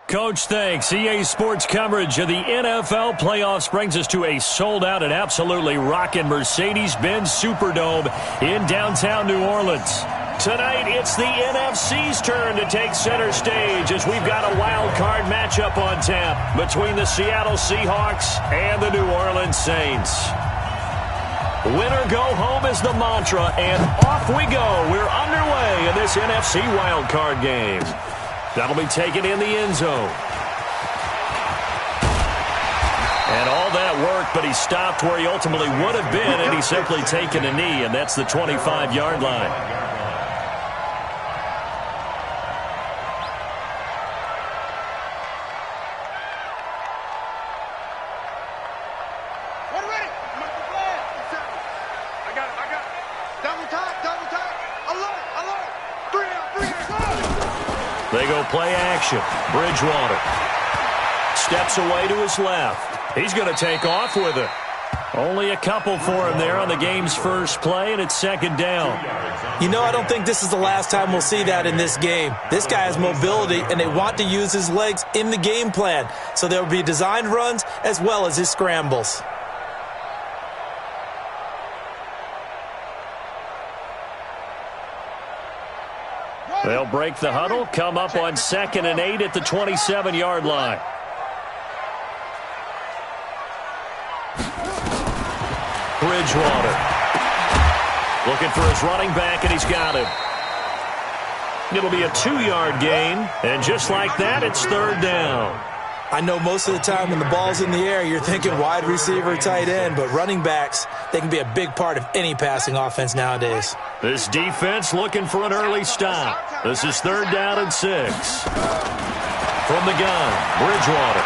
Coach, thanks. EA Sports coverage of the NFL playoffs brings us to a sold-out and absolutely rocking Mercedes-Benz Superdome in downtown New Orleans. Tonight, it's the NFC's turn to take center stage as we've got a wild card matchup on tap between the Seattle Seahawks and the New Orleans Saints. Winner go home is the mantra, and off we go. We're underway in this NFC wild card game. That'll be taken in the end zone. And all that work, but he stopped where he ultimately would have been, and he's simply taken a knee, and that's the 25-yard line. They go play action. Bridgewater steps away to his left. He's going to take off with it. Only a couple for him there on the game's first play, and it's second down. You know, I don't think this is the last time we'll see that in this game. This guy has mobility, and they want to use his legs in the game plan. So there will be designed runs as well as his scrambles. They'll break the huddle, come up on 2nd and 8 at the 27-yard line. Bridgewater looking for his running back, and he's got him. It'll be a 2-yard gain, and just like that, it's third down. I know most of the time when the ball's in the air, you're thinking wide receiver, tight end, but running backs, they can be a big part of any passing offense nowadays. This defense looking for an early stop. This is third down and 6. From the gun, Bridgewater.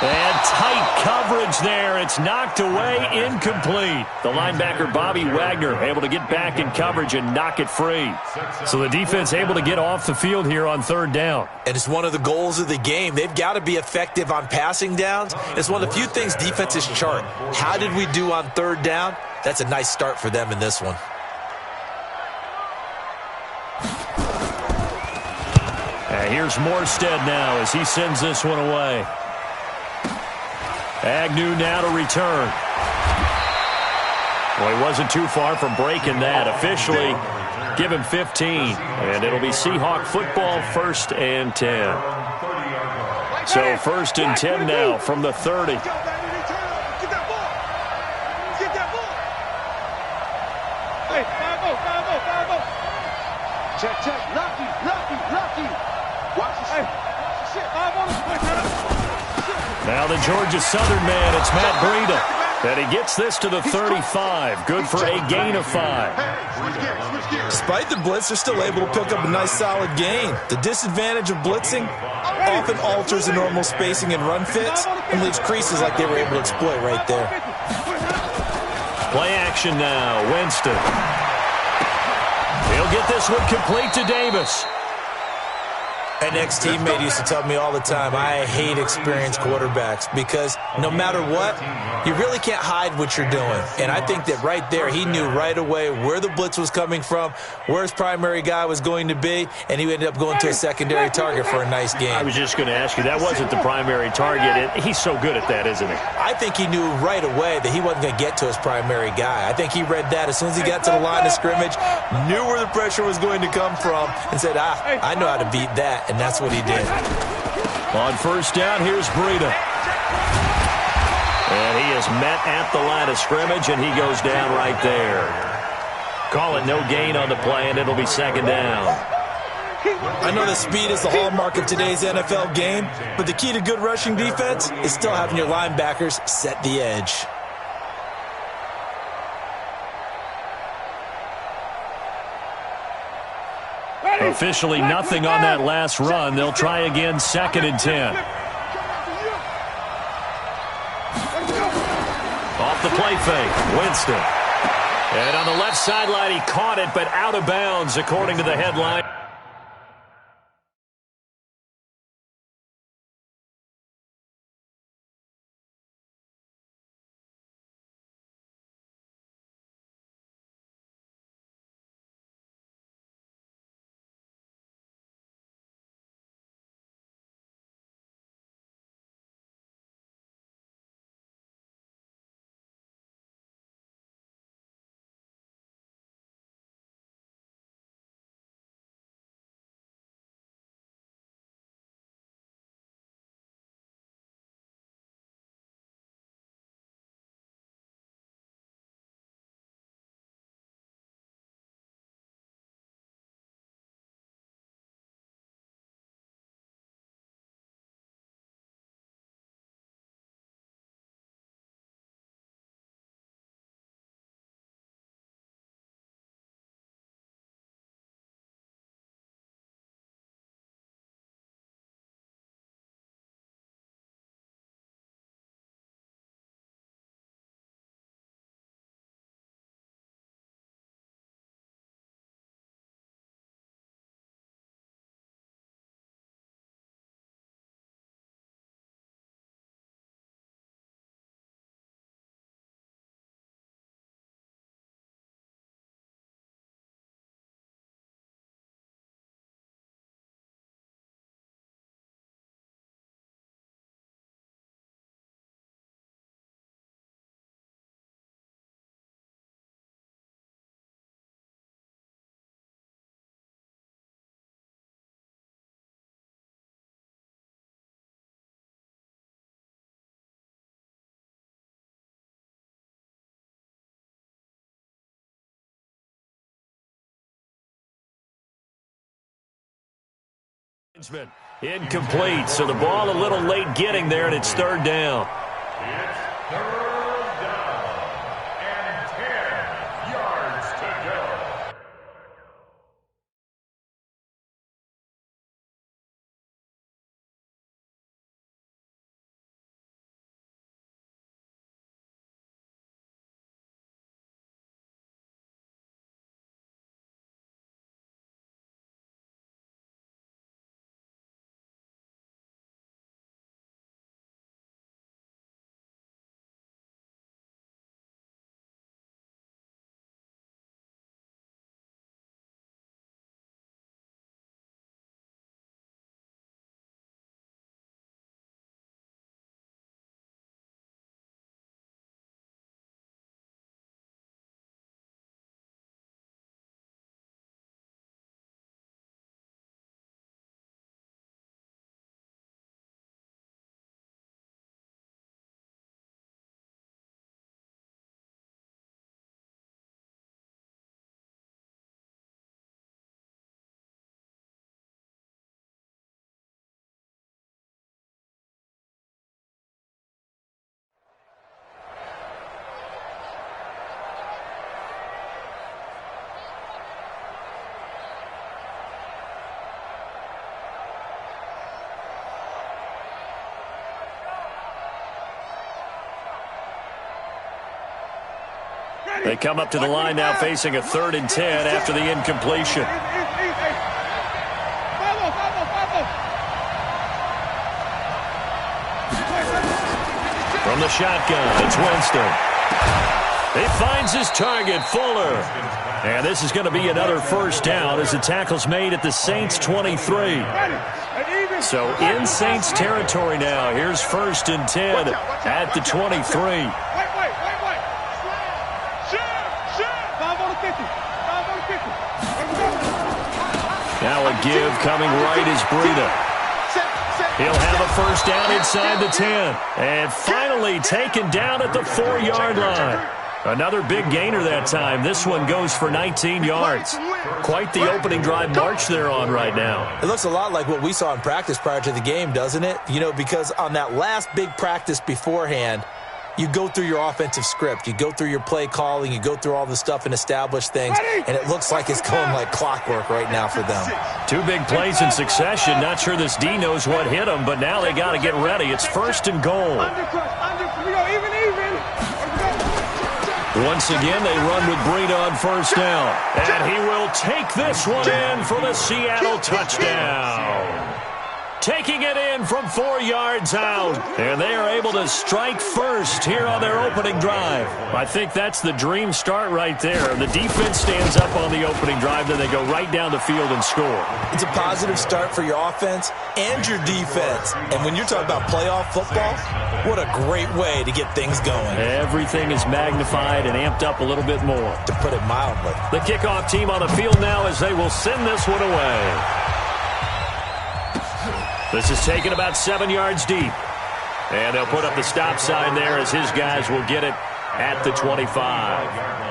And tight coverage there. It's knocked away, incomplete. The linebacker, Bobby Wagner, able to get back in coverage and knock it free. So the defense able to get off the field here on third down. And it's one of the goals of the game. They've got to be effective on passing downs. It's one of the few things defenses chart. How did we do on third down? That's a nice start for them in this one. And here's Morstead now as he sends this one away. Agnew now to return. Well, he wasn't too far from breaking that. Officially, give him 15. And it'll be Seahawk football, 1st and 10. So 1st and 10 now from the 30. Check. Lucky. Watch the shit. Now the Georgia Southern man, it's Matt Breida. And he gets this to the 35. Good for a gain of 5. Despite the blitz, they're still able to pick up a nice solid gain. The disadvantage of blitzing often alters the normal spacing and run fits and leaves creases like they were able to exploit right there. Play action now. Winston. He'll get this one complete to Davis. An ex-teammate used to tell me all the time, I hate experienced quarterbacks because no matter what, you really can't hide what you're doing. And I think that right there, he knew right away where the blitz was coming from, where his primary guy was going to be, and he ended up going to a secondary target for a nice game. I was just going to ask you, that wasn't the primary target, and he's so good at that, isn't he? I think he knew right away that he wasn't going to get to his primary guy. I think he read that as soon as he got to the line of scrimmage, knew where the pressure was going to come from, and said, I know how to beat that. And that's what he did. On first down, here's Breida. And he is met at the line of scrimmage, and he goes down right there. Call it no gain on the play, and it'll be second down. I know that speed is the hallmark of today's NFL game, but the key to good rushing defense is still having your linebackers set the edge. Officially nothing on that last run. They'll try again, 2nd and 10. Off the play fake, Winston. And on the left sideline, he caught it, but out of bounds, according to the headline. Incomplete, so the ball a little late getting there, and it's third down. It's third down and 10 yards to go. They come up to the line now facing a 3rd and 10 after the incompletion. From the shotgun, it's Winston. He finds his target, Fuller. And this is going to be another first down as the tackle's made at the Saints 23. So in Saints territory now. Here's 1st and 10 at the 23. Now a give coming right is Breida. He'll have a first down inside the 10. And finally taken down at the 4-yard line. Another big gainer that time. This one goes for 19 yards. Quite the opening drive march they're on right now. It looks a lot like what we saw in practice prior to the game, doesn't it? You know, because on that last big practice beforehand, you go through your offensive script. You go through your play calling. You go through all the stuff and establish things. And it looks like it's going like clockwork right now for them. 2 big plays in succession. Not sure this D knows what hit them, but now they got to get ready. It's 1st and goal. Once again, they run with Breida on first down. And he will take this one in for the Seattle touchdown. Taking it in from 4 yards out. And they are able to strike first here on their opening drive. I think that's the dream start right there. The defense stands up on the opening drive, then they go right down the field and score. It's a positive start for your offense and your defense. And when you're talking about playoff football, what a great way to get things going. Everything is magnified and amped up a little bit more. To put it mildly. The kickoff team on the field now as they will send this one away. This is taken about 7 yards deep. And they'll put up the stop sign there as his guys will get it at the 25.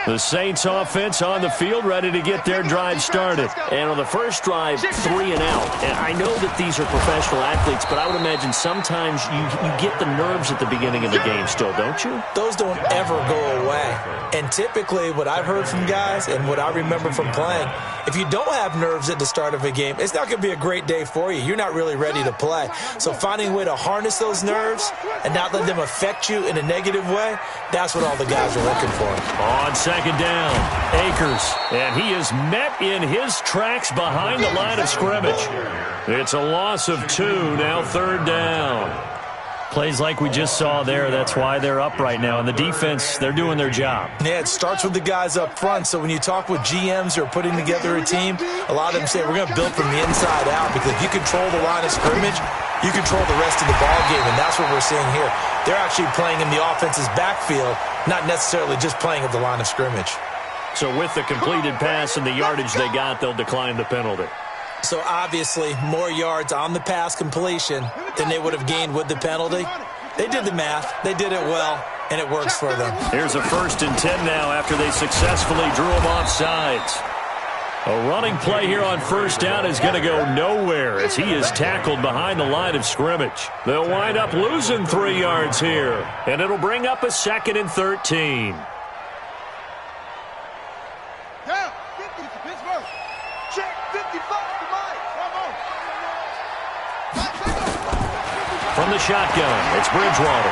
The Saints offense on the field ready to get their drive started. And on the first drive, 3 and out. And I know that these are professional athletes, but I would imagine sometimes you get the nerves at the beginning of the game still, don't you? Those don't ever go away. And typically what I've heard from guys and what I remember from playing, if you don't have nerves at the start of a game, it's not going to be a great day for you. You're not really ready to play. So finding a way to harness those nerves and not let them affect you in a negative way, that's what all the guys are looking for. On second down, Akers, and he is met in his tracks behind the line of scrimmage. It's a loss of 2, now 3rd down. Plays like we just saw there, that's why they're up right now. And the defense, they're doing their job. Yeah, it starts with the guys up front. So when you talk with GMs who are putting together a team, a lot of them say we're going to build from the inside out, because if you control the line of scrimmage, you control the rest of the ball game, and that's what we're seeing here. They're actually playing in the offense's backfield, not necessarily just playing at the line of scrimmage. So with the completed pass and the yardage they got, they'll decline the penalty. So obviously more yards on the pass completion than they would have gained with the penalty. They did the math. They did it well, and it works for them. Here's a 1st and 10 now after they successfully drew him off sides. A running play here on 1st down is going to go nowhere as he is tackled behind the line of scrimmage. They'll wind up losing 3 yards here, and it'll bring up a 2nd and 13. From the shotgun, it's Bridgewater.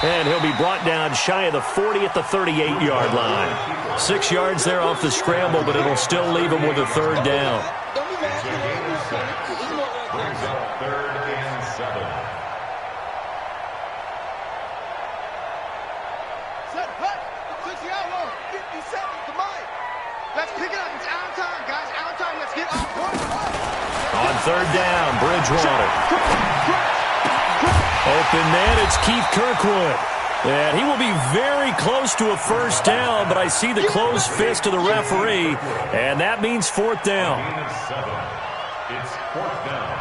And he'll be brought down shy of the 40 at the 38-yard line. 6 yards there off the scramble, but it'll still leave him with a 3rd down. Brings up 3rd and 7. Let's pick it up. It's our time, guys. Our time. Let's get off. On 3rd down, Bridgewater. Open man, it's Keith Kirkwood. And he will be very close to a 1st down, but I see the closed fist of the referee, and that means 4th down. It's 4th down.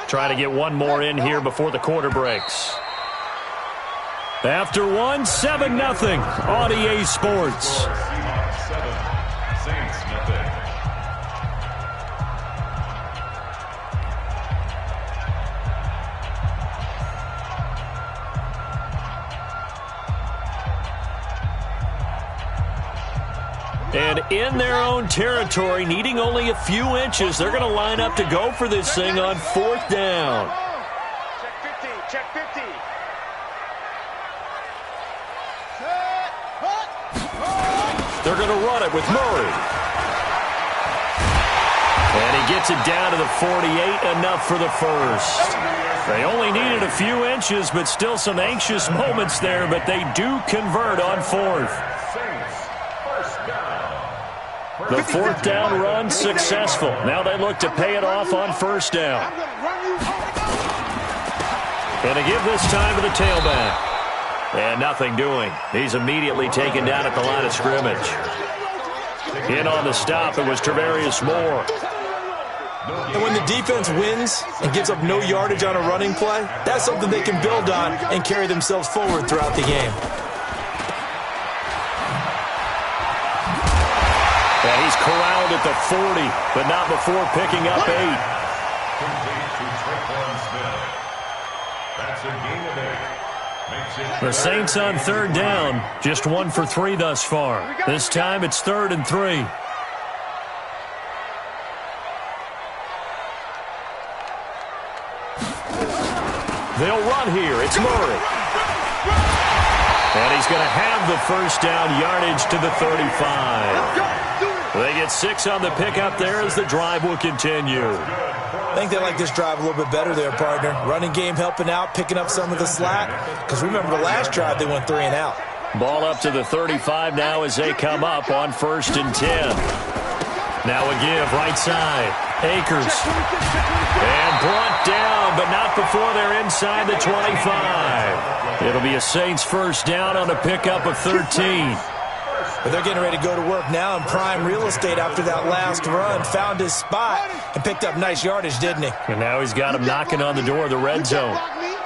Try to get one more in here before the quarter breaks. After one, 7-0 on EA Sports. Seahawks 7, Saints nothing. And in their own territory, needing only a few inches, they're going to line up to go for this thing on 4th down. Check 50. Check 50. They're going to run it with Murray. And he gets it down to the 48, enough for the 1st. They only needed a few inches, but still some anxious moments there, but they do convert on 4th. The 4th down run successful. Now they look to pay it off on 1st down. And to give this time to the tailback. And nothing doing. He's immediately taken down at the line of scrimmage. In on the stop, it was Travarius Moore. And when the defense wins and gives up no yardage on a running play, that's something they can build on and carry themselves forward throughout the game. And he's corralled at the 40, but not before picking up 8. That's a gain of 8. The Saints on 3rd down, just 1 for 3 thus far. This time it's 3rd and 3. They'll run here. It's Murray. And he's going to have the 1st down, yardage to the 35. They get 6 on the pickup there as the drive will continue. I think they like this drive a little bit better there, partner. Running game helping out, picking up some of the slack. Because remember the last drive, they went 3 and out. Ball up to the 35 now as they come up on 1st and 10. Now a give, right side. Akers. And brought down, but not before they're inside the 25. It'll be a Saints 1st down on a pickup of 13. But they're getting ready to go to work now in prime real estate after that last run. Found his spot and picked up nice yardage, didn't he? And now he's got him knocking on the door of the red zone.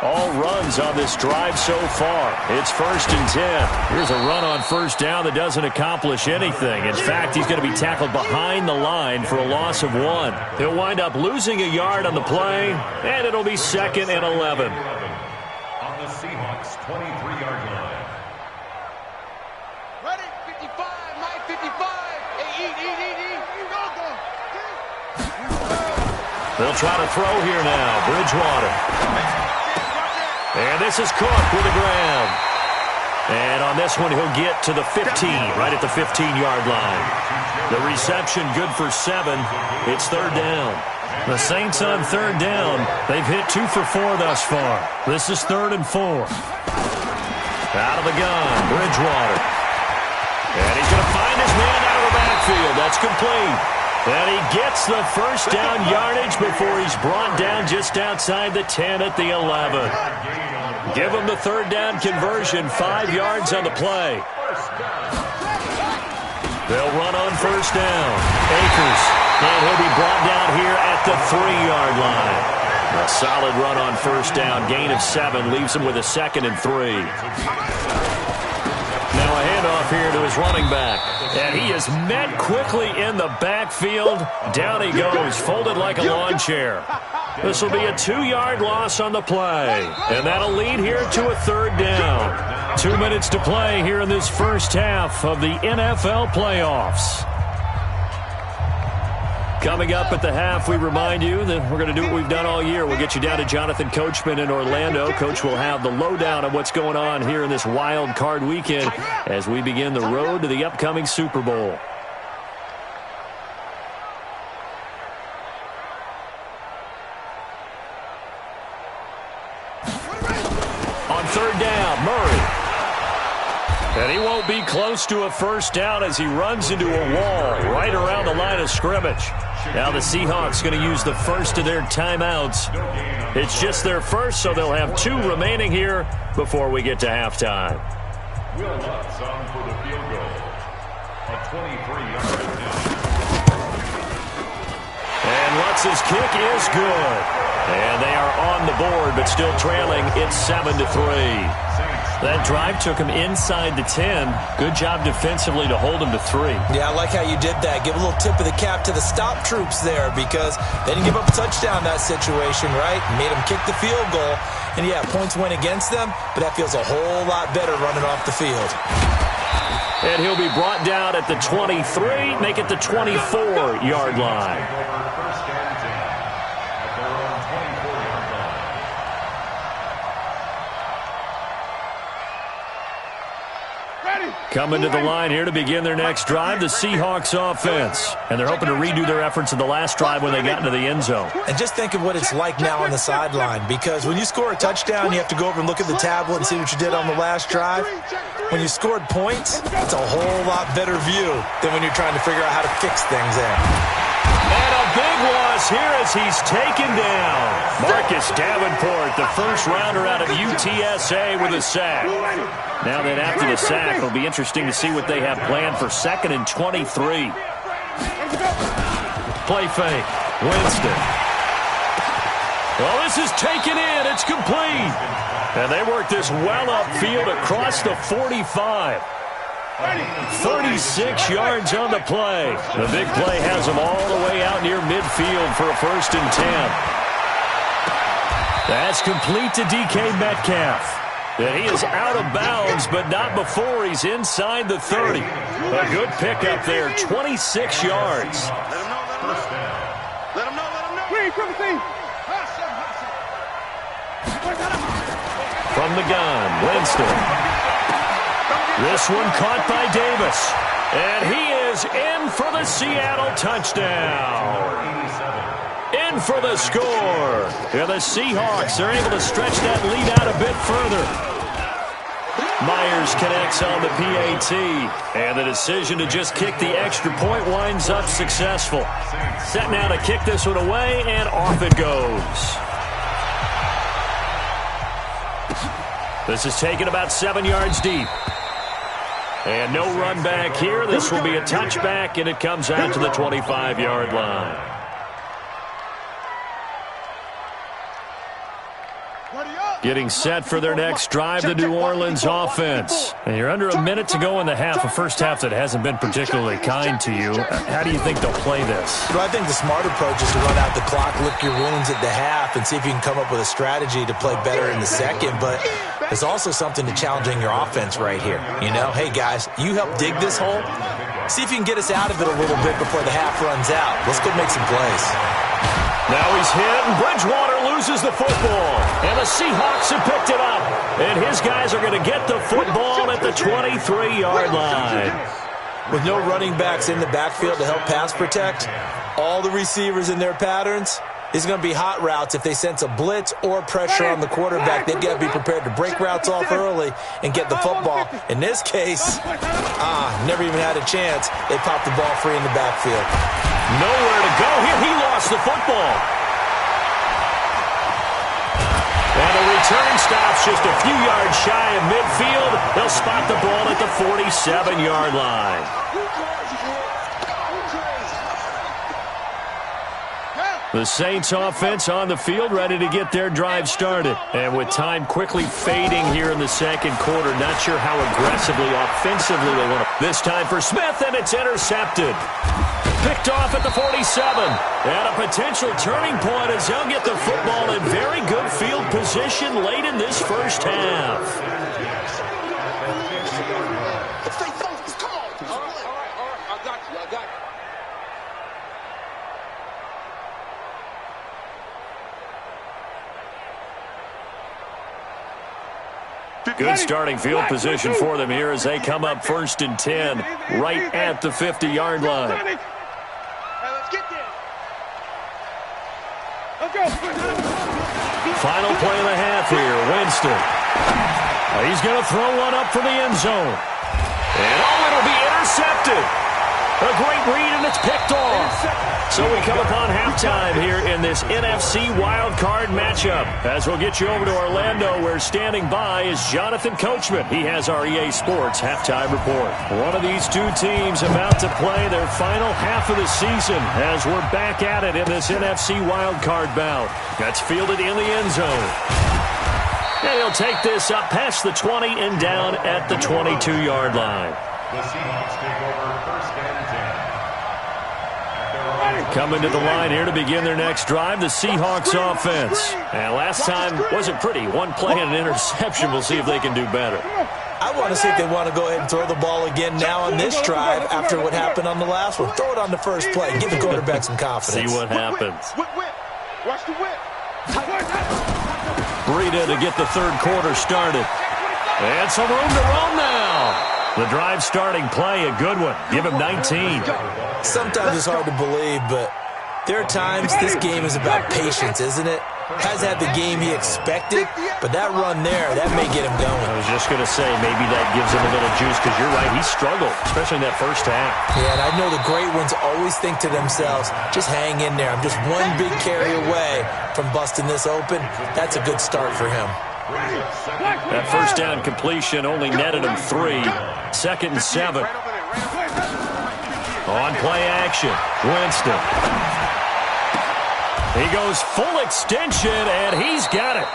All runs on this drive so far. It's 1st and 10. Here's a run on 1st down that doesn't accomplish anything. In fact, he's going to be tackled behind the line for a loss of 1. He'll wind up losing a yard on the play, and it'll be 2nd and 11. On the Seahawks 23-yard line. Ready? 55. Mike 55. Hey, eat. Go. They'll try to throw here now. Bridgewater. And this is Cook with the grab. And on this one, he'll get to the 15, right at the 15-yard line. The reception good for 7. It's 3rd down. The Saints on 3rd down. They've hit 2 for 4 thus far. This is 3rd and 4. Out of the gun, Bridgewater. It's complete. And he gets the first down yardage before he's brought down just outside the 10 at the 11. Give him the third down conversion, 5 yards on the play. They'll run on first down. Akers, and he'll be brought down here at the 3-yard line. A solid run on first down, gain of 7, leaves him with a 2nd and 3. Now a handoff here to his running back. And he is met quickly in the backfield. Down he goes, folded like a lawn chair. This will be a 2-yard loss on the play. And that'll lead here to a 3rd down. 2 minutes to play here in this first half of the NFL playoffs. Coming up at the half, we remind you that we're going to do what we've done all year. We'll get you down to Jonathan Coachman in Orlando. Coach will have the lowdown of what's going on here in this wild card weekend as we begin the road to the upcoming Super Bowl. On 3rd down, Murray. And he won't be close to a first down as he runs into a wall right around the line of scrimmage. Now the Seahawks going to use the first of their timeouts. It's just their first, so they'll have 2 remaining here before we get to halftime. Will Lutz on for the field goal. A 23-yard attempt. And Lutz's kick is good. And they are on the board, but still trailing. It's 7-3. That drive took him inside the 10. Good job defensively to hold him to 3. Yeah, I like how you did that. Give a little tip of the cap to the stop troops there because they didn't give up a touchdown in that situation, right? Made them kick the field goal. And, yeah, points went against them, but that feels a whole lot better running off the field. And he'll be brought down at the 23, make it the 24-yard line. Coming to the line here to begin their next drive, the Seahawks offense. And they're hoping to redo their efforts in the last drive when they got into the end zone. And just think of what it's like now on the sideline, because when you score a touchdown, you have to go over and look at the tablet and see what you did on the last drive. When you scored points, it's a whole lot better view than when you're trying to figure out how to fix things there. And a big loss here as he's taken down. Marcus Davenport, the first rounder out of UTSA with a sack. Now then after the sack, it'll be interesting to see what they have planned for 2nd and 23. Play fake. Winston. Well, this is taken in. It's complete. And they work this well upfield across the 45. 36 yards on the play. The big play has them all the way out near midfield for a 1st and 10. That's complete to DK Metcalf. And he is out of bounds, but not before he's inside the 30. A good pickup there, 26 yards. Let him know. From the gun, Winston. This one caught by Davis. And he is in for the Seattle touchdown. In for the score. And the Seahawks are able to stretch that lead out a bit further. Myers connects on the PAT. And the decision to just kick the extra point winds up successful. Set now to kick this one away, and off it goes. This is taken about 7 yards deep. And no run back here. This will be a touchback, and it comes out to the 25-yard line. Getting set for their next drive, the New Orleans offense. And you're under a minute to go in the half, a first half that hasn't been particularly kind to you. How do you think they'll play this? Well, I think the smart approach is to run out the clock, lick your wounds at the half, and see if you can come up with a strategy to play better in the second. But there's also something to challenging your offense right here. You know, hey, guys, you help dig this hole. See if you can get us out of it a little bit before the half runs out. Let's go make some plays. Now he's hit, and Bridgewater loses the football. And the Seahawks have picked it up. And his guys are going to get the football at the 23-yard line. With no running backs in the backfield to help pass protect, all the receivers in their patterns, These are going to be hot routes. If they sense a blitz or pressure on the quarterback, they've got to be prepared to break routes off early and get the football. In this case, never even had a chance. They popped the ball free in the backfield. Nowhere to go here. He lost the football. And the return stops just a few yards shy of midfield. They'll spot the ball at the 47-yard line. The Saints offense on the field, ready to get their drive started. And with time quickly fading here in the second quarter, not sure how aggressively, offensively they want to. This time for Smith, and it's intercepted. Picked off at the 47. And a potential turning point as they'll get the football in very good field position late in this first half. Stay focused. Come on. All right. I got you. Good starting field position for them here as they come up 1st and 10 right at the 50-yard line. Hey, let's get there. Let's go. Final play of the half here, Winston. He's going to throw one up for the end zone. And it'll be intercepted. A great read, and it's picked off. So we come upon halftime here in this NFC wildcard matchup. As we'll get you over to Orlando, where standing by is Jonathan Coachman. He has our EA Sports halftime report. One of these two teams about to play their final half of the season as we're back at it in this NFC wildcard bout. That's fielded in the end zone. And he'll take this up past the 20 and down at the 22-yard line. The Seahawks take over 1st and 10. Coming to the line here to begin their next drive, the Seahawks offense. And last time wasn't pretty. One play and an interception. We'll see if they can do better. I want to see if they want to go ahead and throw the ball again now on this drive after what happened on the last one. Throw it on the first play. Give the quarterback some confidence. See what happens. Whip. Watch the whip. Breida to get the third quarter started. And some room to roam now. The drive starting play, a good one. Give him 19. Sometimes it's hard to believe, but there are times this game is about patience, isn't it? Has had the game he expected, but that run there, that may get him going. I was just going to say, maybe that gives him a little juice, because you're right, he struggled, especially in that first half. Yeah, and I know the great ones always think to themselves, just hang in there. I'm just one big carry away from busting this open. That's a good start for him. That first down completion only netted him 3. 2nd and 7. On play action, Winston. He goes full extension, and he's got it.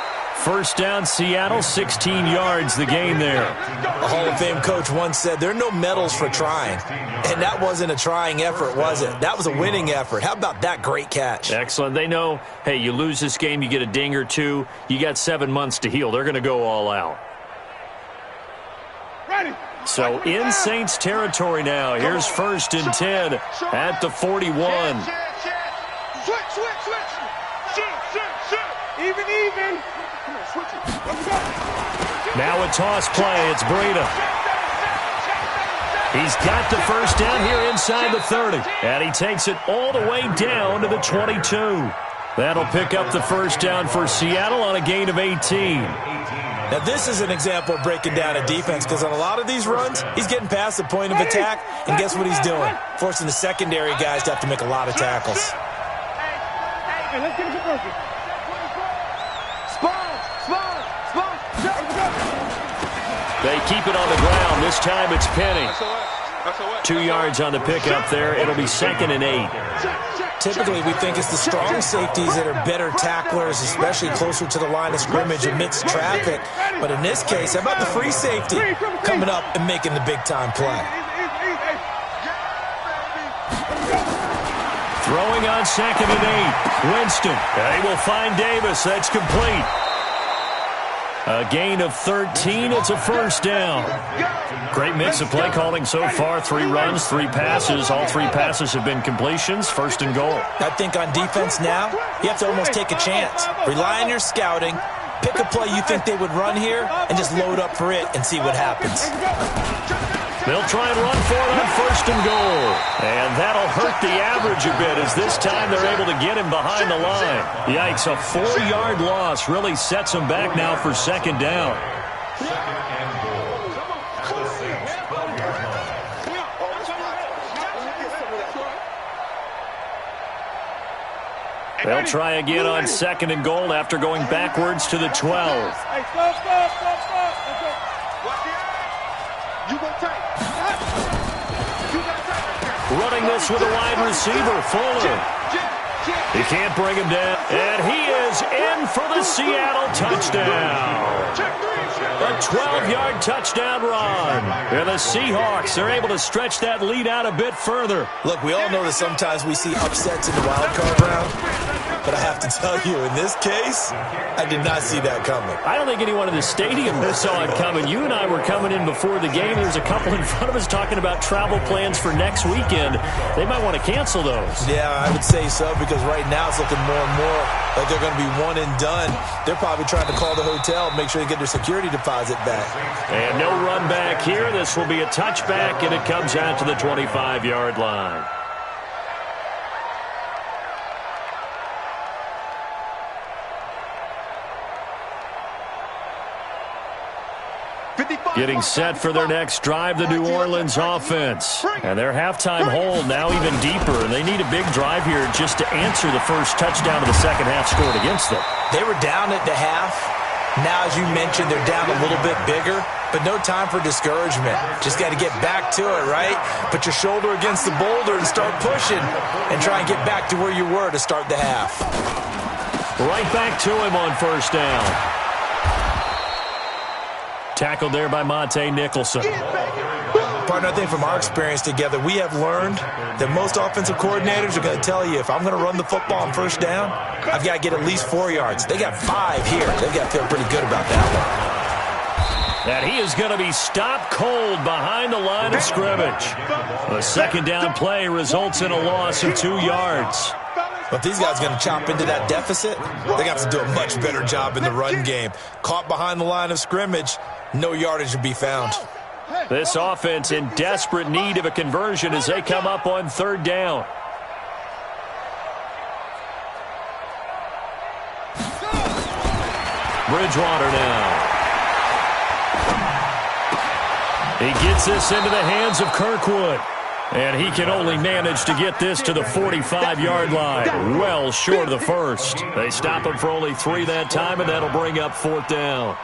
First down, Seattle, 16 yards the gain there. A Hall of Fame coach once said, there are no medals for trying. And that wasn't a trying effort, was it? That was a winning effort. How about that great catch? Excellent. They know, hey, you lose this game, you get a ding or two, you got 7 months to heal. They're going to go all out. So in Saints territory now. Here's 1st and 10 at the 41. Switch. Even. Come on, switch it. Let's go. Now a toss play. It's Breida. He's got the first down here inside the 30. And he takes it all the way down to the 22. That'll pick up the first down for Seattle on a gain of 18. Now, this is an example of breaking down a defense, because on a lot of these runs, he's getting past the point of attack, and guess what he's doing? Forcing the secondary guys to have to make a lot of tackles. Hey, let's get it broken. Spawn. They keep it on the ground. This time it's Penny. 2 yards on the pickup there. It'll be 2nd and 8. Typically, we think it's the strong safeties that are better tacklers, especially closer to the line of scrimmage amidst traffic. But in this case, how about the free safety coming up and making the big-time play? Throwing on 2nd and 8. Winston. They will find Davis. That's complete. A gain of 13. It's a first down. Great mix of play calling so far. 3 runs, 3 passes. All 3 passes have been completions. 1st and goal. I think on defense now, you have to almost take a chance. Rely on your scouting. Pick a play you think they would run here and just load up for it and see what happens. They'll try and run for it on first and goal. And that'll hurt the average a bit as this time they're able to get him behind the line. Yikes, a 4-yard loss really sets them back now for second down. Second and goal. The Saints 12-yard line. They'll try again on second and goal after going backwards to the 12. Hey, stop. Running this with a wide receiver, Fuller. He can't bring him down. And he is in for the Seattle touchdown. A 12-yard touchdown run. And the Seahawks are able to stretch that lead out a bit further. Look, we all know that sometimes we see upsets in the wild card round. But I have to tell you, in this case, I did not see that coming. I don't think anyone in the stadium saw it coming. You and I were coming in before the game. There's a couple in front of us talking about travel plans for next weekend. They might want to cancel those. Yeah, I would say so, because right now it's looking more and more like they're going to be one and done. They're probably trying to call the hotel, make sure they get their security deposit back. And no run back here. This will be a touchback, and it comes out to the 25-yard line. Getting set for their next drive, the New Orleans offense. And their halftime hold now even deeper. And they need a big drive here just to answer the first touchdown of the second half scored against them. They were down at the half. Now, as you mentioned, they're down a little bit bigger. But no time for discouragement. Just got to get back to it, right? Put your shoulder against the boulder and start pushing. And try and get back to where you were to start the half. Right back to him on first down. Tackled there by Monte Nicholson. Partner, I think from our experience together, we have learned that most offensive coordinators are going to tell you, if I'm going to run the football on first down, I've got to get at least 4 yards. They got 5 here. They've got to feel pretty good about that one. And he is going to be stopped cold behind the line of scrimmage. A second down play results in a loss of 2 yards. But if these guys are going to chop into that deficit, they're going to have to do a much better job in the run game. Caught behind the line of scrimmage, no yardage to be found. This offense in desperate need of a conversion as they come up on third down. Bridgewater now. He gets this into the hands of Kirkwood. And he can only manage to get this to the 45-yard line. Well short of the first. They stop him for only 3 that time, and that'll bring up fourth down.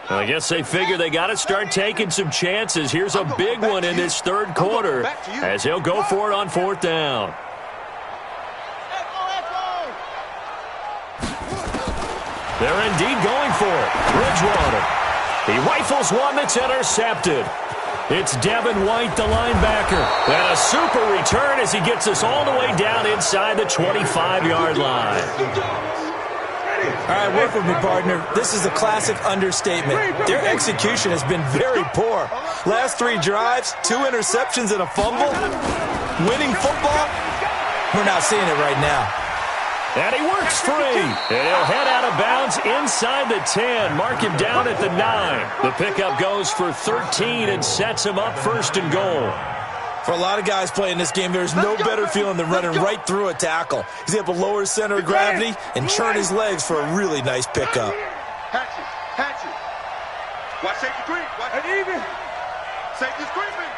I guess they figure they got to start taking some chances. Here's a big one in this third quarter as he'll go for it on fourth down. They're indeed going for it. Bridgewater. He rifles one that's intercepted. It's Devin White, the linebacker. And a super return as he gets us all the way down inside the 25-yard line. All right, work with me, partner. This is a classic understatement. Their execution has been very poor. Last 3 drives, 2 interceptions and a fumble. Winning football? We're not seeing it right now. And he works free. And he'll head out of bounds inside the 10. Mark him down at the 9. The pickup goes for 13 and sets him up first and goal. For a lot of guys playing this game, there's no better feeling than running right through a tackle. He's able to lower his center of gravity and churn his legs for a really nice pickup. Hatch it. Watch safety creep. Watch it even. Safety's creeping.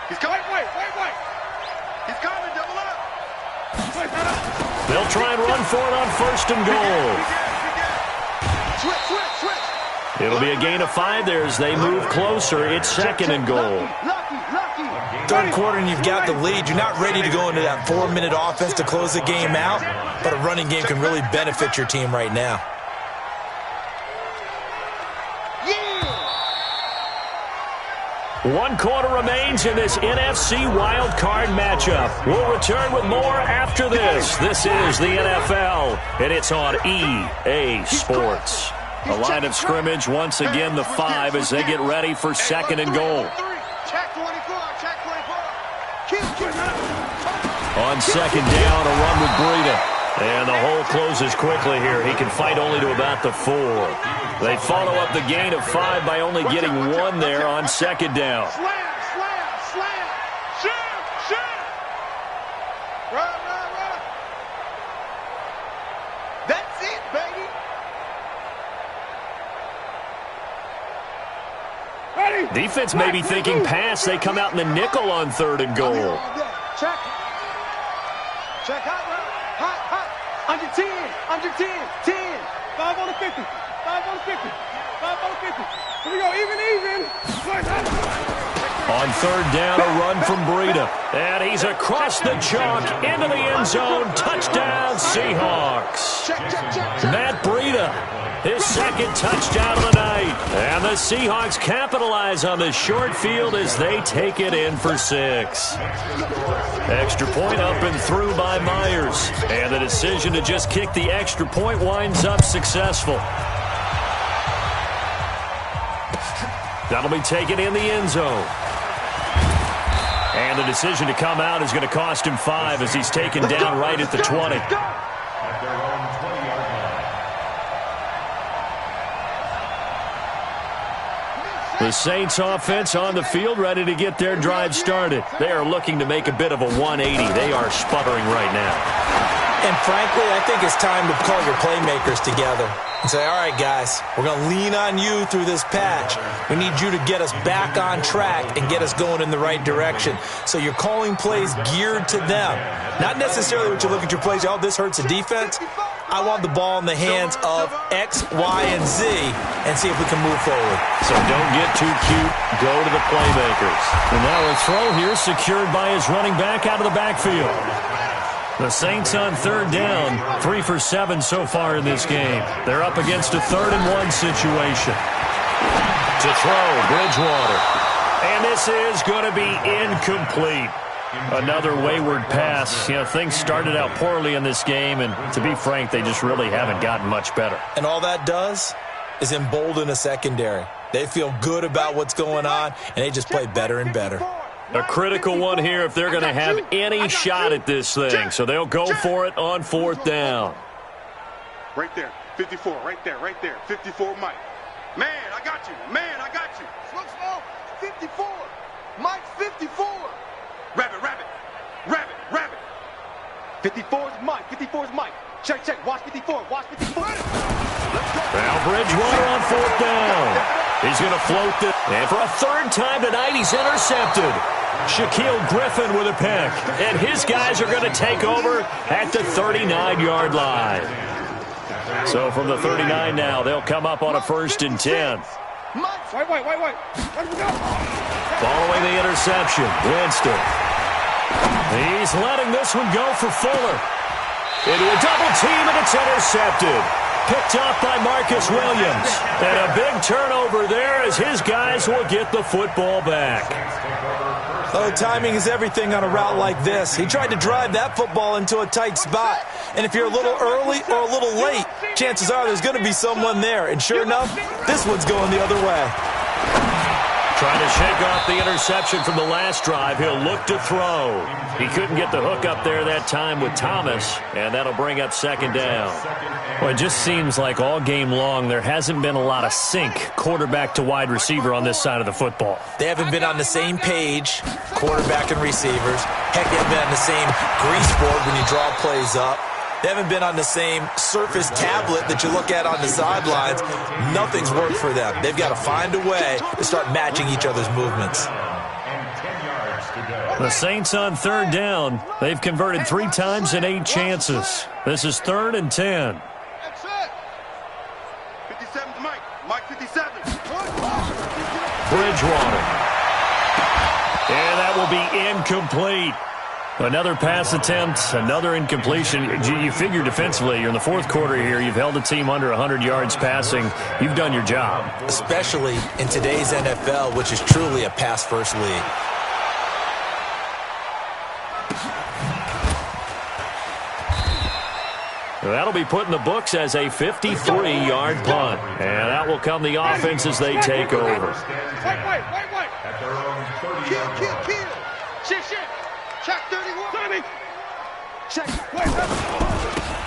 He's coming. Wait. He's coming. Double up. They'll try and run for it on first and goal. Switch. It'll be a gain of 5 there as they move closer. It's second and goal. Third quarter and you've got the lead. You're not ready to go into that 4-minute offense to close the game out, but a running game can really benefit your team right now. One quarter remains in this NFC Wild Card matchup. We'll return with more after this. This is the NFL, and it's on EA Sports. The line of scrimmage, once again, the 5 as they get ready for second and goal. On second down, a run with Breida. And the hole closes quickly here. He can fight only to about the 4. They follow up the gain of 5 by only getting 1 there on second down. Slam, slam, slam. Shoot, shoot. Run, run, run. That's it, baby. Ready? Defense may be thinking pass. They come out in the nickel on 3rd and goal. Check. Check hot, hot, hot. Under 10, under 10, 10. 5 on the 50, 5 on the 50, 5 on the 50. Here we go, even. On 3rd down, a run from Breida. And he's across the chalk into the end zone. Touchdown, Seahawks. Matt Breida, his 2nd touchdown of the night. And the Seahawks capitalize on the short field as they take it in for 6. Extra point up and through by Myers. And the decision to just kick the extra point winds up successful. That'll be taken in the end zone. And the decision to come out is going to cost him 5 as he's taken down right at the 20. The Saints offense on the field ready to get their drive started. They are looking to make a bit of a 180. They are sputtering right now. And frankly, I think it's time to call your playmakers together and say, all right, guys, we're going to lean on you through this patch. We need you to get us back on track and get us going in the right direction. So you're calling plays geared to them. Not necessarily what you look at your plays, oh, this hurts the defense. I want the ball in the hands of X, Y, and Z and see if we can move forward. So don't get too cute. Go to the playmakers. And now a throw here secured by his running back out of the backfield. The Saints on 3rd down, 3 for 7 so far in this game. They're up against a 3rd and 1 situation. To throw, Bridgewater. And this is going to be incomplete. Another wayward pass. You know, things started out poorly in this game, and to be frank, they just really haven't gotten much better. And all that does is embolden a secondary. They feel good about what's going on, and they just play better and better. A critical one here if they're going to have any shot at this thing. So they'll go for it on 4th down. Right there, 54, right there, 54, Mike. Man, I got you. Man, I got you. Slow, 54. Mike, 54. Rabbit. 54 is Mike. 54 is Mike. Check. Watch 54. Watch 54. Now Bridgewater on 4th down. He's going to float this. And for a 3rd time tonight, he's intercepted. Shaquille Griffin with a pick. And his guys are going to take over at the 39-yard line. So from the 39 now, they'll come up on a 1st and 10. Wait. Following the interception, Winston. He's letting this one go for Fuller. Into a double team, and it's intercepted. Picked off by Marcus Williams. And a big turnover there as his guys will get the football back. Oh, timing is everything on a route like this. He tried to drive that football into a tight spot. And if you're a little early or a little late, chances are there's going to be someone there. And sure enough, this one's going the other way. Trying to shake off the interception from the last drive. He'll look to throw. He couldn't get the hook up there that time with Thomas, and that'll bring up 2nd down. Well, it just seems like all game long there hasn't been a lot of sync quarterback to wide receiver on this side of the football. They haven't been on the same page, quarterback and receivers. Heck, they haven't been on the same grease board when you draw plays up. They haven't been on the same Surface tablet that you look at on the sidelines. Nothing's worked for them. They've got to find a way to start matching each other's movements. The Saints on 3rd down. They've converted 3 times in 8 chances. This is 3rd and 10. That's it. 57's Mike. Mike 57. Bridgewater. And that will be incomplete. Another pass attempt, another incompletion. You figure defensively, you're in the 4th quarter here. You've held a team under 100 yards passing. You've done your job. Especially in today's NFL, which is truly a pass-first league. That'll be put in the books as a 53-yard punt. And that will come the offense as they take over. Wait. Kill. Shit. Check 31.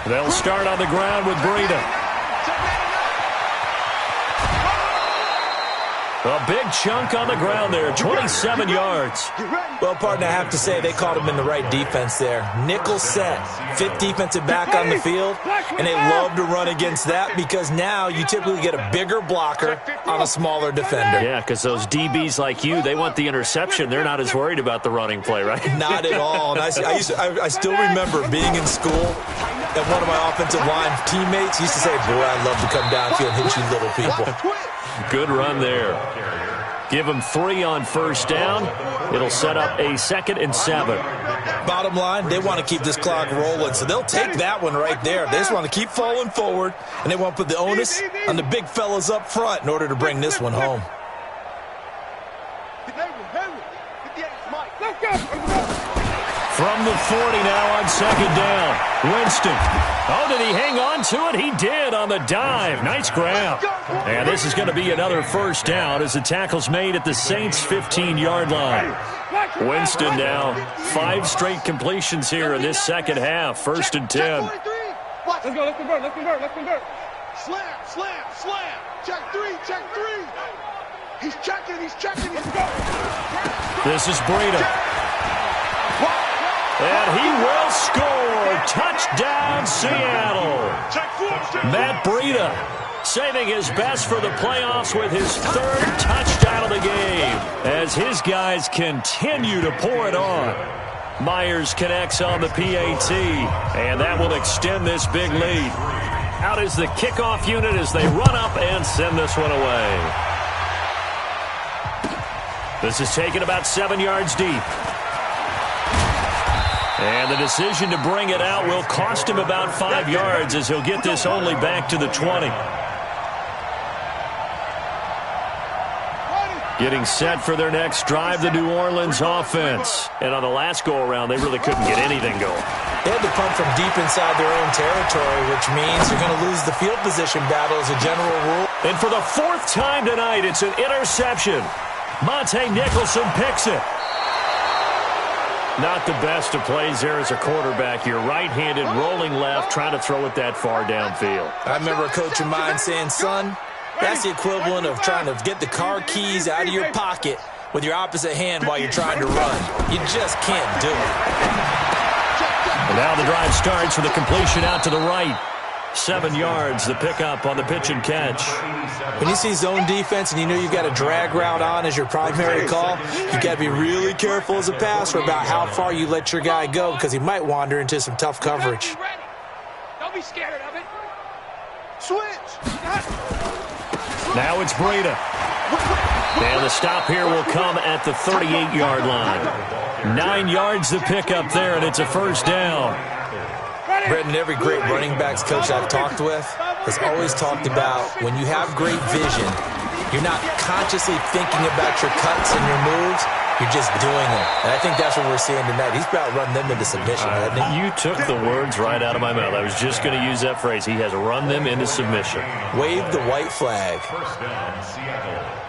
They'll start on the ground with Breida. A big chunk on the ground there, 27 yards. Well, partner, I have to say they caught him in the right defense there. Nickel set, fifth defensive back on the field, and they love to run against that because now you typically get a bigger blocker on a smaller defender. Yeah, because those DBs like you, they want the interception. They're not as worried about the running play, right? Not at all. And I still remember being in school, and one of my offensive line teammates used to say, boy, I'd love to come downfield and hit you little people. Good run there. Give them 3 on first down. It'll set up a 2nd and 7. Bottom line, they want to keep this clock rolling, so they'll take that one right there. They just want to keep falling forward, and they want to put the onus on the big fellas up front in order to bring this one home. From the 40 now on 2nd down. Winston. Oh, did he hang on to it? He did on the dive. Nice grab. And this is going to be another first down as the tackle's made at the Saints' 15-yard line. Winston now 5 straight completions here in this second half. 1st and 10. Let's go, let's convert, let's convert, let's convert. Slam, slam, slam. Check 3, check 3. He's checking, let's go. This is Breida. And he will score. Touchdown, Seattle. Matt Breida saving his best for the playoffs with his 3rd touchdown of the game as his guys continue to pour it on. Myers connects on the PAT, and that will extend this big lead. Out is the kickoff unit as they run up and send this one away. This is taken about 7 yards deep. And the decision to bring it out will cost him about 5 yards as he'll get this only back to the 20. Getting set for their next drive, the New Orleans offense. And on the last go-around, they really couldn't get anything going. They had to punt from deep inside their own territory, which means you're going to lose the field position battle as a general rule. And for the 4th time tonight, it's an interception. Monte Nicholson picks it. Not the best of plays there as a quarterback. You're right-handed, rolling left, trying to throw it that far downfield. I remember a coach of mine saying, son, that's the equivalent of trying to get the car keys out of your pocket with your opposite hand while you're trying to run. You just can't do it. And now the drive starts with a completion out to the right. 7 yards, the pickup on the pitch and catch. When you see zone defense and you know you've got a drag route on as your primary call, you got to be really careful as a passer about how far you let your guy go because he might wander into some tough coverage. Don't be scared of it. Switch. Now it's Breida. And the stop here will come at the 38-yard line. 9 yards the pickup there, and it's a first down. Brendan, every great running backs coach I've talked with has always talked about when you have great vision, you're not consciously thinking about your cuts and your moves, you're just doing them. And I think that's what we're seeing tonight. He's about running them into submission, hasn't he? You took the words right out of my mouth. I was just going to use that phrase. He has run them into submission. Wave the white flag. First down, Seattle.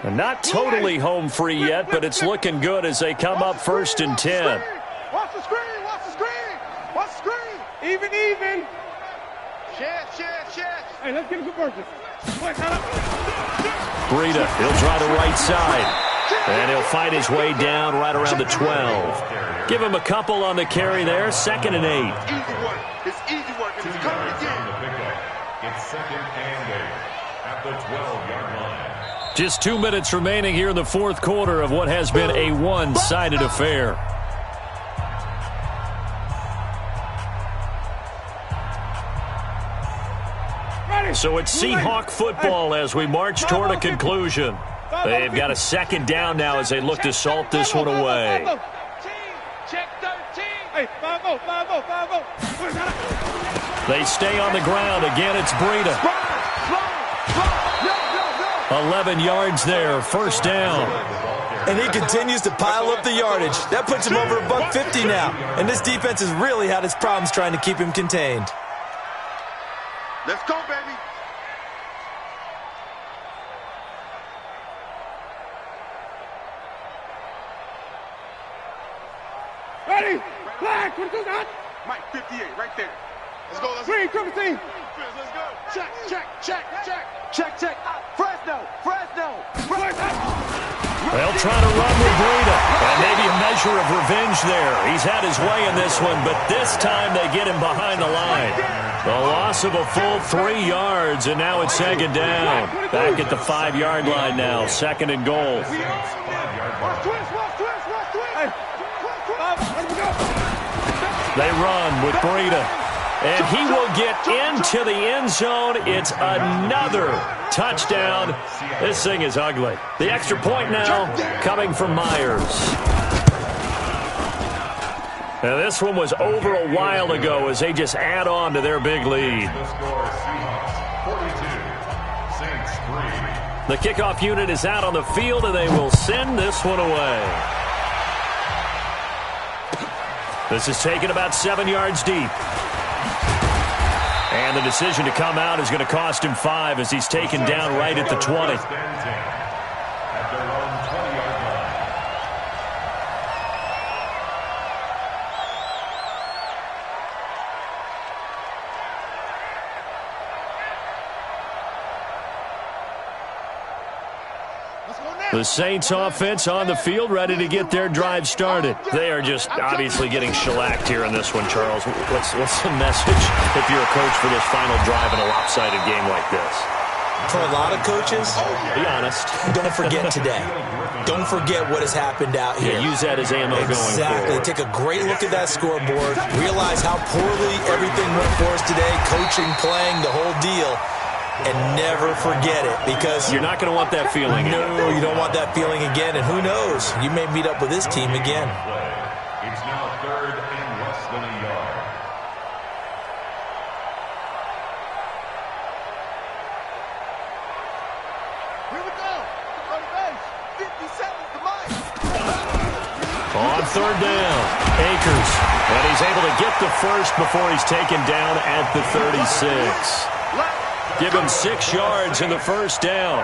And not totally home free yet, but it's looking good as they come up 1st and 10. Watch the screen, watch the screen, watch the screen. Even. Share. Hey, let's get a good versus. Breida, he'll try the right side. And he'll fight his way down right around the 12. Give him a couple on the carry there, 2nd and 8. It's easy work, and it's coming again. It's 2nd and 8 at the 12-yard line. Just 2 minutes remaining here in the 4th quarter of what has been a one-sided affair. So it's Seahawk football as we march toward a conclusion. They've got a 2nd down now as they look to salt this one away. Check 13. Hey, 5-0, 5-0, 5-0. They stay on the ground. Again, it's Breida. 11 yards there, 1st down. And he continues to pile up the yardage. That puts him over $150 now. And this defense has really had its problems trying to keep him contained. Let's go, baby. Ready? Flag. 22 hot. Mike, 58, right there. Let's go. Let's go. Triple team. Let's go. Check, check, check, check. Check, check. Fresno. They'll try to run with Breida. And maybe a measure of revenge there. He's had his way in this one, but this time they get him behind the line. The loss of a full 3 yards, and now it's second down. Back at the 5-yard line now, second and goal. They run with Breida. And he will get into the end zone. It's another touchdown. This thing is ugly. The extra point now coming from Myers. Now this one was over a while ago as they just add on to their big lead. The kickoff unit is out on the field, and they will send this one away. This is taken about 7 yards deep. And the decision to come out is going to cost him 5 as he's taken down right at the 20. The Saints offense on the field, ready to get their drive started. They are just obviously getting shellacked here in this one, Charles. What's the message if you're a coach for this final drive in a lopsided game like this? For a lot of coaches, be honest. Don't forget today. Don't forget what has happened out here. Yeah, use that as ammo going forward. Exactly. Take a great look at that scoreboard. Realize how poorly everything went for us today. Coaching, playing, the whole deal. And never forget it, because you're not going to want that feeling again. No, you don't want that feeling again. And who knows? You may meet up with this team again. It's now third and less than a yard. Here we go. On base. 50 seconds to Mike. On third down, Akers. And he's able to get the first before he's taken down at the 36. Give him 6 yards in the first down.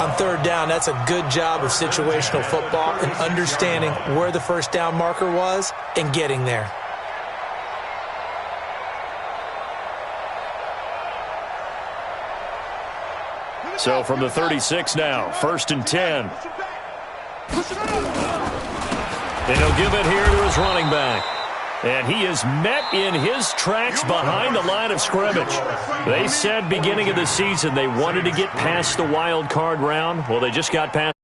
On third down, that's a good job of situational football and understanding where the first down marker was and getting there. So from the 36 now, first and 10. And he'll give it here to his running back. And he is met in his tracks behind the line of scrimmage. They said beginning of the season they wanted to get past the wild card round. Well, they just got past